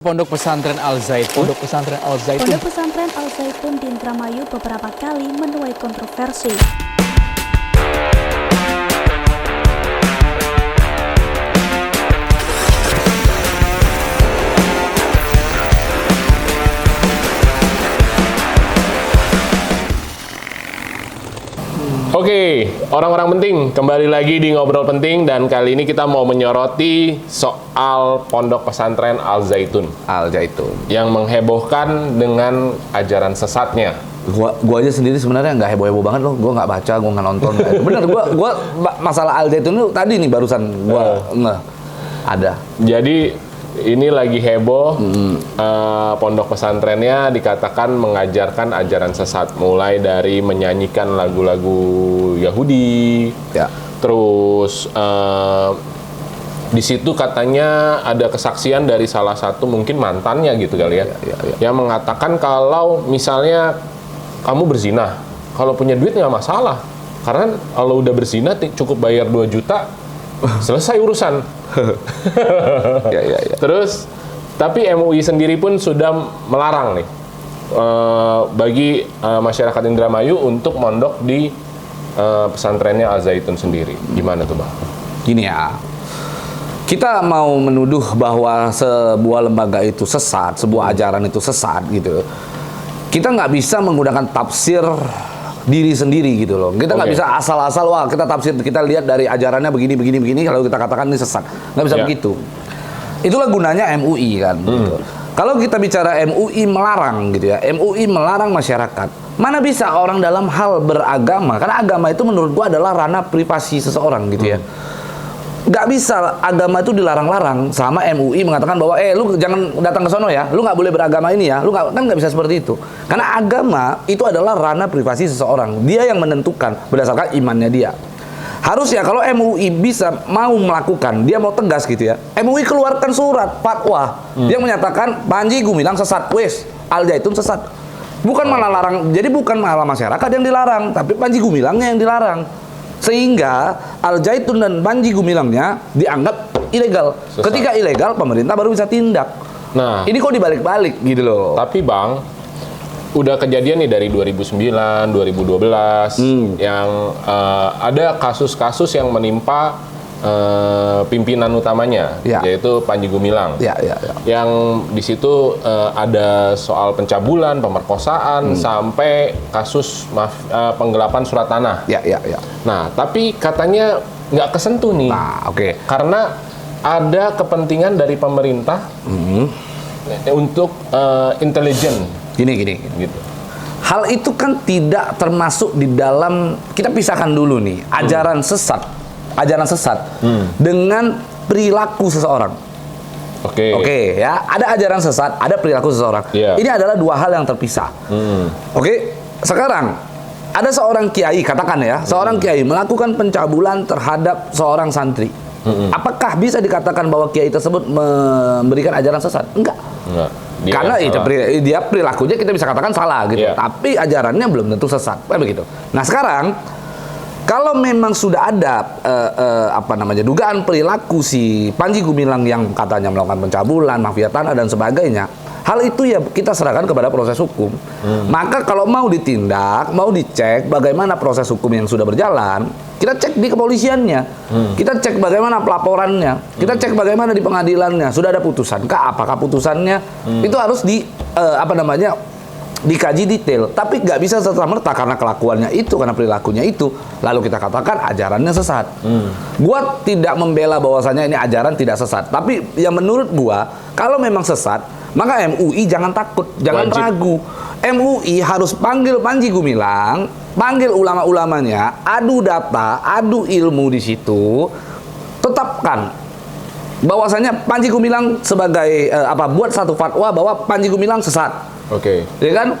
Pondok Pesantren Al Zaitun. Pondok Pesantren Al Zaitun. Pondok Pesantren Al Zaitun di Indramayu beberapa kali menuai kontroversi. Oke, orang-orang penting, kembali lagi di Ngobrol Penting, dan kali ini kita mau menyoroti soal Pondok Pesantren Al Zaitun. Al Zaitun. Yang menghebohkan dengan ajaran sesatnya. Gua aja sendiri sebenarnya nggak heboh-heboh banget loh. Gua nggak baca, gua nggak nonton. Bener, gua masalah Al Zaitun itu tadi nih barusan gua nggak ada. Jadi ini lagi heboh, pondok pesantrennya dikatakan mengajarkan ajaran sesat, mulai dari menyanyikan lagu-lagu Yahudi, Ya. terus di situ katanya ada kesaksian dari salah satu mungkin mantannya gitu kali ya, yang mengatakan kalau misalnya kamu berzina, kalau punya duit nggak masalah, karena kalau udah berzina cukup bayar 2 juta, selesai urusan. Ya. Terus, tapi MUI sendiri pun sudah melarang nih bagi masyarakat Indramayu untuk mondok di pesantrennya Al Zaitun sendiri. Gimana tuh, Bang? Gini ya, kita mau menuduh bahwa sebuah lembaga itu sesat, sebuah ajaran itu sesat gitu. Kita nggak bisa menggunakan tafsir diri sendiri gitu loh. Kita nggak bisa asal-asal, wah kita tafsir, kita lihat dari ajarannya begini, kalau kita katakan ini sesat. Nggak bisa begitu. Itulah gunanya MUI kan. Gitu. Kalau kita bicara MUI melarang gitu ya, MUI melarang masyarakat. Mana bisa orang dalam hal beragama, karena agama itu menurut gua adalah ranah privasi seseorang gitu ya. Nggak bisa agama itu dilarang-larang sama MUI mengatakan bahwa lu jangan datang ke sono ya, lu nggak boleh beragama ini ya, lu nggak bisa seperti itu, karena agama itu adalah ranah privasi seseorang, dia yang menentukan berdasarkan imannya dia. Harusnya kalau MUI bisa mau melakukan, dia mau tegas gitu ya, MUI keluarkan surat fatwa yang menyatakan Panji Gumilang sesat, wes Al Zaitun sesat, bukan malah larang, jadi bukan malah masyarakat yang dilarang, tapi Panji Gumilangnya yang dilarang. Sehingga Al Zaitun dan Panji Gumilangnya dianggap ilegal. Sesat. Ketika ilegal, pemerintah baru bisa tindak. Nah, ini kok dibalik-balik gitu loh. tapi Bang, udah kejadian nih dari 2009, 2012 yang ada kasus-kasus yang menimpa pimpinan utamanya, yaitu Panji Gumilang. Yang di situ ada soal pencabulan, pemerkosaan, sampai kasus penggelapan surat tanah. Nah, tapi katanya nggak kesentuh nih. Karena ada kepentingan dari pemerintah untuk intelijen. Gini. Gitu. Hal itu kan tidak termasuk di dalam, kita pisahkan dulu nih, ajaran sesat dengan perilaku seseorang. Oke, ya, ada ajaran sesat, ada perilaku seseorang. Ini adalah dua hal yang terpisah. Sekarang ada seorang kiai, katakan ya, seorang kiai melakukan pencabulan terhadap seorang santri. Apakah bisa dikatakan bahwa kiai tersebut memberikan ajaran sesat? Enggak. Karena dia perilakunya kita bisa katakan salah gitu. Tapi ajarannya belum tentu sesat. Kayak begitu. Nah, sekarang kalau memang sudah ada dugaan perilaku si Panji Gumilang yang katanya melakukan pencabulan, mafia tanah dan sebagainya, hal itu ya kita serahkan kepada proses hukum. Maka kalau mau ditindak, mau dicek bagaimana proses hukum yang sudah berjalan, kita cek di kepolisiannya, kita cek bagaimana pelaporannya, kita cek bagaimana di pengadilannya, sudah ada putusan kah? Apakah putusannya itu harus dikaji detail, tapi nggak bisa serta-merta karena kelakuannya itu, karena perilakunya itu, lalu kita katakan ajarannya sesat. Gua tidak membela bahwasanya ini ajaran tidak sesat, tapi yang menurut gua, kalau memang sesat, maka MUI jangan takut, jangan ragu. MUI harus panggil Panji Gumilang, panggil ulama-ulamanya, adu data, adu ilmu di situ, tetapkan bahwasanya Panji Gumilang sebagai buat satu fatwa bahwa Panji Gumilang sesat. Ya kan,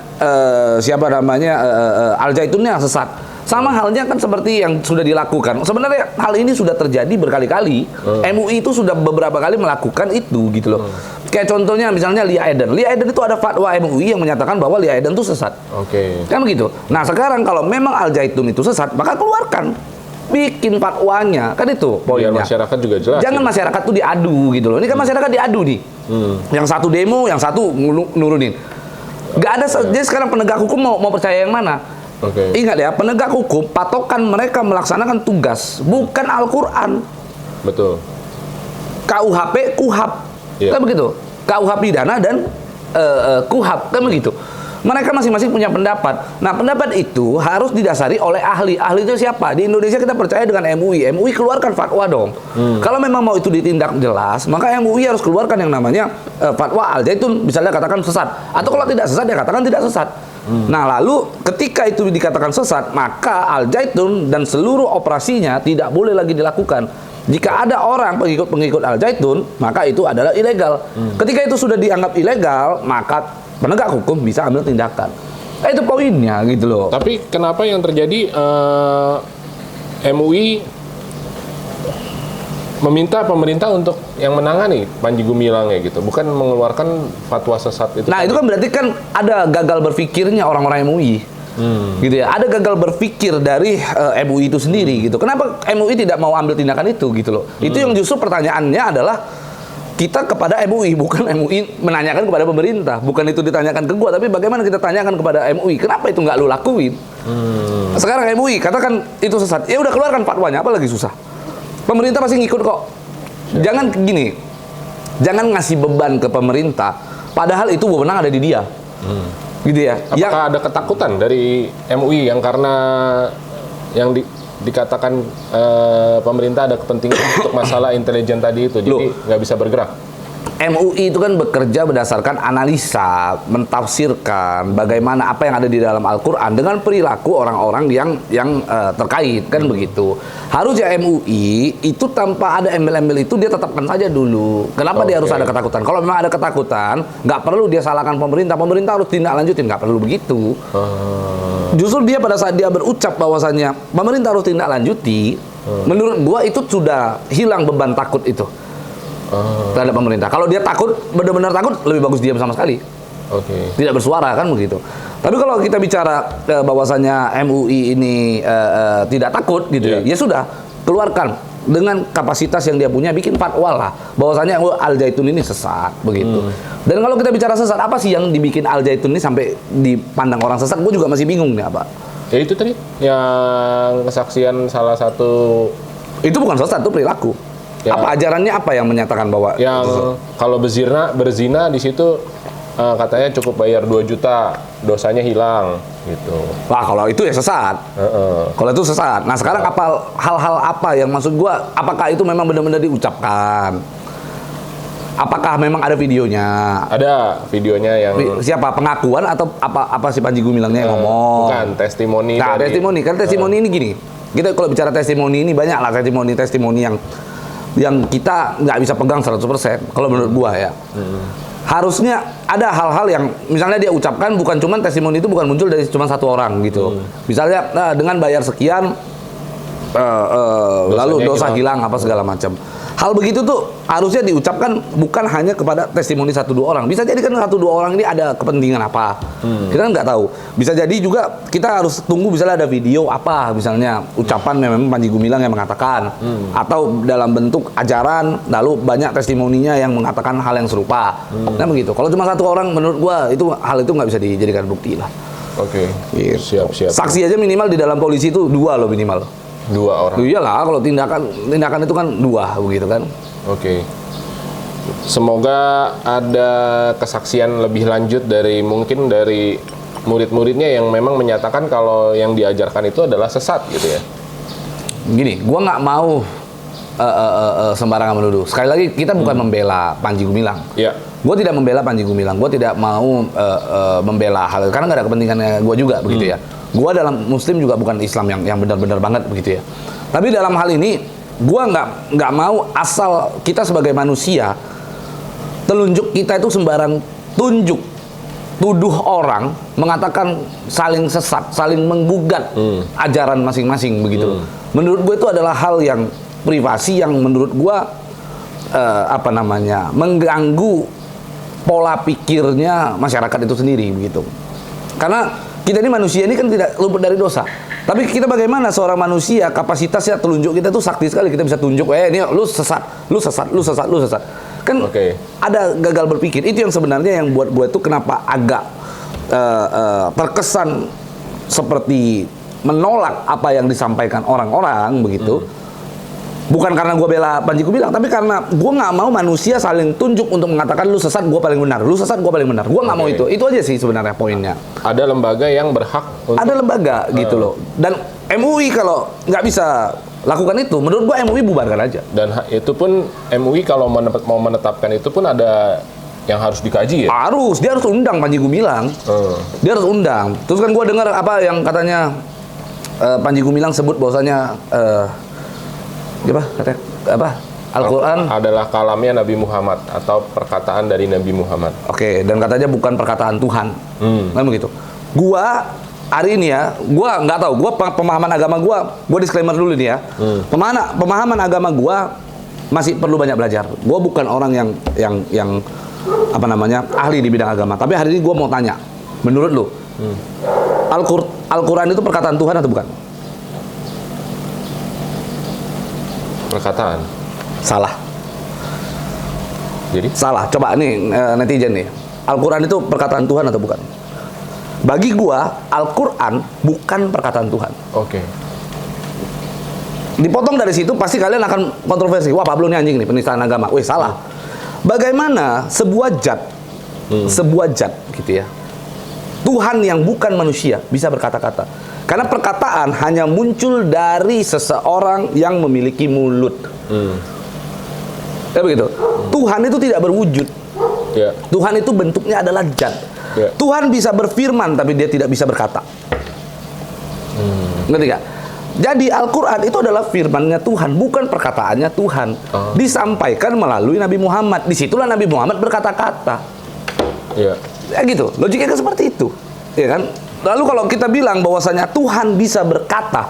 Al Zaitunnya sesat. Sama halnya kan seperti yang sudah dilakukan. Sebenarnya hal ini sudah terjadi berkali-kali. MUI itu sudah beberapa kali melakukan itu gitu loh. Kayak contohnya misalnya Lia Eden. Lia Eden itu ada fatwa MUI yang menyatakan bahwa Lia Eden itu sesat. Kan begitu. Nah, sekarang kalau memang Al Zaitun itu sesat, maka keluarkan bikin fatwanya, kan itu Biar poinnya. masyarakat juga jelas. Jangan ya. masyarakat tuh diadu gitu loh. Ini kan masyarakat diadu nih. Yang satu demo, yang satu nurunin. Gak ada. Jadi sekarang penegak hukum mau percaya yang mana? Oke. Ingat ya, penegak hukum patokan mereka melaksanakan tugas, bukan Al-Quran. Betul. KUHP, KUHAP, Iya. kan begitu. KUH pidana dan KUHAP, kan begitu. Mereka masing-masing punya pendapat. Nah, pendapat itu harus didasari oleh ahli. Ahli itu siapa? Di Indonesia kita percaya dengan MUI. MUI keluarkan fatwa dong. Kalau memang mau itu ditindak jelas, maka MUI harus keluarkan yang namanya fatwa Al-Zaitun, misalnya katakan sesat. Atau kalau tidak sesat, ya katakan tidak sesat. Nah, lalu ketika itu dikatakan sesat, maka Al-Zaitun dan seluruh operasinya tidak boleh lagi dilakukan. Jika ada orang pengikut Al-Zaitun, maka itu adalah ilegal. Ketika itu sudah dianggap ilegal, maka penegak hukum bisa ambil tindakan. Itu poinnya gitu loh. Tapi kenapa yang terjadi MUI meminta pemerintah untuk yang menangani Panji Gumilang ya gitu, bukan mengeluarkan fatwa sesat itu? Nah, itu kan berarti kan ada gagal berpikirnya orang-orang MUI. Gitu ya. Ada gagal berpikir dari MUI itu sendiri gitu. Kenapa MUI tidak mau ambil tindakan itu gitu loh. Itu yang justru pertanyaannya adalah kita kepada MUI, bukan MUI menanyakan kepada pemerintah. Bukan itu ditanyakan ke gua, tapi bagaimana kita tanyakan kepada MUI. Kenapa itu nggak lu lakuin? Sekarang MUI katakan itu sesat. Ya udah keluarkan fatwanya, apa lagi susah? Pemerintah pasti ngikut kok. Jangan gini. Jangan ngasih beban ke pemerintah padahal itu wewenang ada di dia. Gitu ya. Apakah ada ketakutan dari MUI yang karena yang dikatakan pemerintah ada kepentingan untuk masalah intelijen tadi itu, jadi nggak bisa bergerak? MUI itu kan bekerja berdasarkan analisa, mentafsirkan bagaimana apa yang ada di dalam Al-Quran dengan perilaku orang-orang yang terkait, kan begitu. Harusnya MUI itu tanpa ada embel-embel itu dia tetapkan saja dulu. Kenapa dia harus ada ketakutan? Kalau memang ada ketakutan, nggak perlu dia salahkan pemerintah. Pemerintah harus tindak lanjutin, nggak perlu begitu. Justru dia pada saat dia berucap bahwasannya pemerintah harus tindak lanjuti, menurut gua itu sudah hilang beban takut itu. Terhadap pemerintah. Kalau dia takut, benar-benar takut, lebih bagus diam sama sekali. Tidak bersuara, kan begitu. Tapi kalau kita bicara bahwasannya MUI ini tidak takut gitu, ya sudah, keluarkan dengan kapasitas yang dia punya, bikin fatwa lah bahwasannya Al-Zaitun ini sesat begitu. Dan kalau kita bicara sesat, apa sih yang dibikin Al-Zaitun ini sampai dipandang orang sesat? Gue juga masih bingung nih apa. Ya itu tadi yang kesaksian salah satu. Itu bukan sesat, itu perilaku. Ya, apa ajarannya, apa yang menyatakan bahwa yang kalau berzina di situ katanya cukup bayar 2 juta, dosanya hilang gitu. Wah, kalau itu ya sesat. Kalau itu sesat. Nah, sekarang apa hal-hal apa yang maksud gua, apakah itu memang benar-benar diucapkan? Apakah memang ada videonya? Ada videonya yang siapa, pengakuan atau apa si Panji Gumilangnya yang ngomong? Bukan, testimoni. Nah, testimoni kan testimoni ini gini. Kita kalau bicara testimoni ini banyak lah testimoni yang kita nggak bisa pegang 100% kalau menurut gua ya. Harusnya ada hal-hal yang misalnya dia ucapkan bukan cuman testimoni itu bukan muncul dari cuma satu orang gitu. Misalnya dengan bayar sekian lalu dosa hilang apa segala macam. Hal begitu tuh harusnya diucapkan bukan hanya kepada testimoni 1-2 orang. Bisa jadi kan 1-2 orang ini ada kepentingan apa. Kita kan nggak tahu. Bisa jadi juga kita harus tunggu misalnya ada video apa, misalnya ucapan memang Panji Gumilang yang mengatakan, atau dalam bentuk ajaran lalu banyak testimoninya yang mengatakan hal yang serupa. Nah begitu. Kalau cuma 1 orang, menurut gua itu hal itu nggak bisa dijadikan bukti lah. Gitu. Siap. Saksi aja minimal di dalam polisi itu 2 loh minimal. 2 orang. Iyalah, kalau tindakan itu kan 2 begitu kan. Semoga ada kesaksian lebih lanjut dari murid-muridnya yang memang menyatakan kalau yang diajarkan itu adalah sesat gitu ya. Gini, gua nggak mau sembarangan menuduh. Sekali lagi kita bukan membela Panji Gumilang. Iya. Gue tidak membela Panji Gumilang. Gue tidak mau membela hal karena nggak ada kepentingannya gue juga begitu ya. Gue dalam Muslim juga bukan Islam yang benar-benar banget begitu ya. Tapi dalam hal ini gue nggak mau asal kita sebagai manusia telunjuk kita itu sembarang tunjuk, tuduh orang mengatakan saling sesat, saling menggugat ajaran masing-masing begitu. Menurut gue itu adalah hal yang privasi yang menurut gue mengganggu pola pikirnya masyarakat itu sendiri begitu. Karena kita ini manusia ini kan tidak luput dari dosa. Tapi kita bagaimana seorang manusia kapasitasnya telunjuk kita tuh sakti sekali, kita bisa tunjuk, ini lu sesat, lu sesat, lu sesat, lu sesat. Kan ada gagal berpikir. Itu yang sebenarnya yang buat gue tuh kenapa agak terkesan seperti menolak apa yang disampaikan orang-orang begitu. Bukan karena gue bela Panji Gumilang, tapi karena gue nggak mau manusia saling tunjuk untuk mengatakan lu sesat, gue paling benar, lu sesat, gue paling benar. Gue nggak mau itu aja sih sebenarnya poinnya. Ada lembaga yang berhak untuk... Ada lembaga gitu loh. Dan MUI kalau nggak bisa lakukan itu, menurut gue MUI bubarkan aja. Dan itu pun MUI kalau mau menetapkan itu pun ada yang harus dikaji ya? Harus, dia harus undang Panji Gumilang. Dia harus undang. Terus kan gue dengar apa yang katanya Panji Gumilang sebut bahwasanya Al-Quran adalah kalamnya Nabi Muhammad atau perkataan dari Nabi Muhammad. Oke, dan katanya bukan perkataan Tuhan. Kan begitu. Gua hari ini ya, gua nggak tahu, gua pemahaman agama gua disclaimer dulu nih ya. Pemahaman agama gua masih perlu banyak belajar. Gua bukan orang yang apa namanya ahli di bidang agama. Tapi hari ini gua mau tanya, menurut lu, Al-Quran itu perkataan Tuhan atau bukan? Perkataan. Salah. Jadi? Salah. Coba nih netizen nih. Al-Quran itu perkataan Tuhan atau bukan? Bagi gua, Al-Quran bukan perkataan Tuhan. Oke. Dipotong dari situ pasti kalian akan kontroversi. Wah, Pablo ini anjing nih, penistaan agama. Wih, salah. Bagaimana sebuah zat gitu ya, Tuhan yang bukan manusia bisa berkata-kata? Karena perkataan hanya muncul dari seseorang yang memiliki mulut. Ya begitu. Tuhan itu tidak berwujud. Tuhan itu bentuknya adalah zat. Tuhan bisa berfirman tapi dia tidak bisa berkata. Ngerti gak? Jadi Al-Quran itu adalah firmannya Tuhan, bukan perkataannya Tuhan. Disampaikan melalui Nabi Muhammad. Disitulah Nabi Muhammad berkata-kata. Ya gitu. Logiknya kan seperti itu. Ya kan? Lalu kalau kita bilang bahwasanya Tuhan bisa berkata,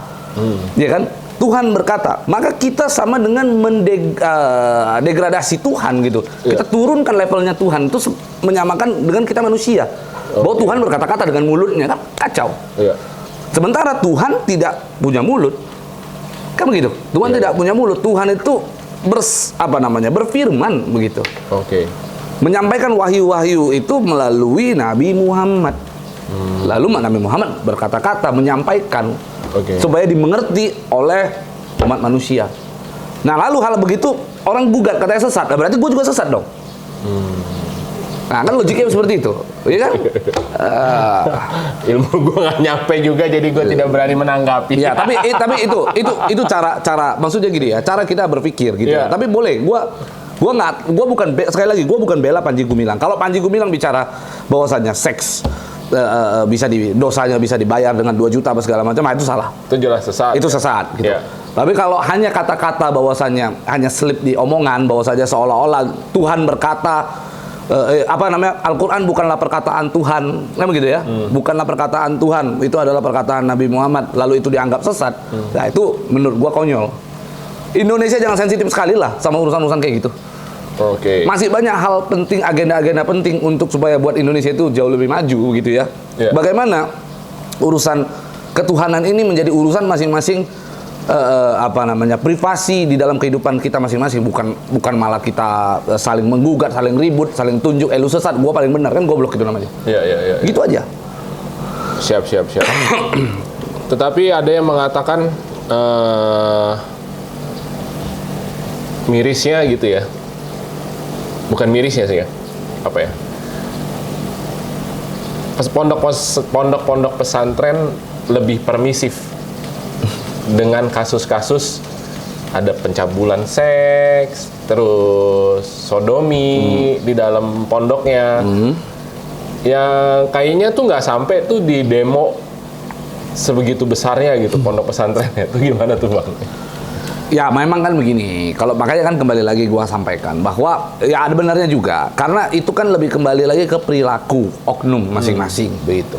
ya kan? Tuhan berkata, maka kita sama dengan mendegradasi Tuhan gitu. Kita turunkan levelnya Tuhan, itu menyamakan dengan kita manusia. Bahwa Tuhan berkata-kata dengan mulutnya, kan kacau. Sementara Tuhan tidak punya mulut, kan begitu. Tuhan tidak punya mulut. Tuhan itu berfirman begitu. Menyampaikan wahyu-wahyu itu melalui Nabi Muhammad. Lalu Nabi Muhammad berkata-kata, menyampaikan supaya dimengerti oleh umat manusia. Nah, lalu hal begitu orang gugat katanya sesat. Nah, berarti gue juga sesat dong. Nah, kan logiknya seperti itu, iya kan? Ilmu gue nggak nyampe juga, jadi gue tidak berani menanggapi. Ya, tapi itu cara maksudnya gini ya, cara kita berpikir gitu. Ya. Tapi boleh, gue sekali lagi gue bukan bela Panji Gumilang. Kalau Panji Gumilang bicara bahwasannya seks dosanya bisa dibayar dengan 2 juta apa segala macam, itu salah. Itu jelas sesat. Itu sesat gitu. Tapi kalau hanya kata-kata bahwasannya hanya slip di omongan bahwasanya seolah-olah Tuhan berkata Al-Quran bukanlah perkataan Tuhan, kan begitu ya? Bukanlah perkataan Tuhan, itu adalah perkataan Nabi Muhammad, lalu itu dianggap sesat. Nah, itu menurut gua konyol. Indonesia jangan sensitif sekali lah sama urusan-urusan kayak gitu. Masih banyak hal penting, agenda-agenda penting untuk supaya buat Indonesia itu jauh lebih maju gitu ya. Bagaimana urusan ketuhanan ini menjadi urusan masing-masing privasi di dalam kehidupan kita masing-masing, bukan malah kita saling menggugat, saling ribut, saling tunjuk lu sesat, gua paling benar, kan goblok gitu namanya. Gitu aja. Siap. Tetapi ada yang mengatakan mirisnya gitu ya. Bukan mirisnya sih ya. Apa ya? Pondok-pondok pesantren lebih permisif dengan kasus-kasus ada pencabulan seks, terus sodomi di dalam pondoknya. Yang kayaknya tuh nggak sampai tuh di demo sebegitu besarnya gitu pondok pesantrennya. Itu gimana tuh Bang? Ya memang kan begini, kalau makanya kan kembali lagi gua sampaikan bahwa ya ada benarnya juga, karena itu kan lebih kembali lagi ke perilaku oknum masing-masing begitu.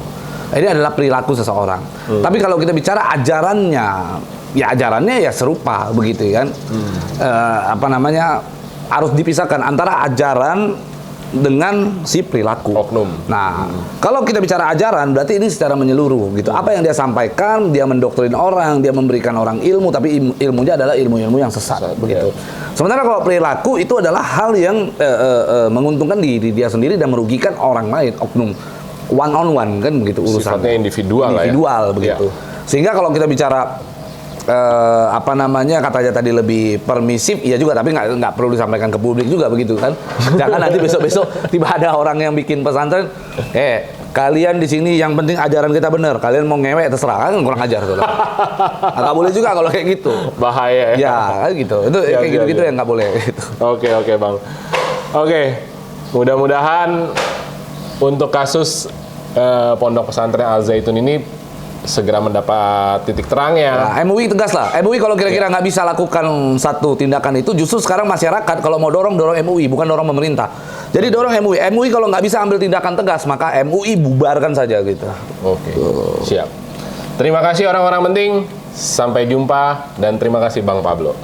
Ini adalah perilaku seseorang. Tapi kalau kita bicara ajarannya, ya ajarannya ya serupa begitu kan. Harus dipisahkan antara ajaran dengan si perilaku. Oknum. Nah, kalau kita bicara ajaran, berarti ini secara menyeluruh gitu. Apa yang dia sampaikan, dia mendoktrin orang, dia memberikan orang ilmu, tapi ilmunya adalah ilmu-ilmu yang sesat, begitu. Sementara kalau perilaku itu adalah hal yang menguntungkan diri dia sendiri dan merugikan orang lain, oknum. One on one kan begitu urusan. Sifatnya individual lah ya. Individual begitu. Sehingga kalau kita bicara apa namanya katanya tadi lebih permisif, iya juga, tapi nggak perlu disampaikan ke publik juga begitu kan. Jangan nanti besok-besok tiba ada orang yang bikin pesantren, kalian di sini yang penting ajaran kita benar, kalian mau ngewek terserah, kan kurang ajar tuh. Nggak boleh juga kalau kayak gitu. Bahaya ya. Ya kan gitu. Itu kayak gitu-gitu yang nggak boleh. Gitu. Oke Bang. Oke, mudah-mudahan untuk kasus Pondok Pesantren Al Zaitun ini segera mendapat titik terang ya. Nah, MUI tegas lah. MUI kalau kira-kira nggak bisa lakukan satu tindakan itu, justru sekarang masyarakat kalau mau dorong MUI, bukan dorong pemerintah. Jadi dorong MUI. MUI kalau nggak bisa ambil tindakan tegas, maka MUI bubarkan saja gitu. Oke, siap. Terima kasih orang-orang penting. Sampai jumpa dan terima kasih Bang Pablo.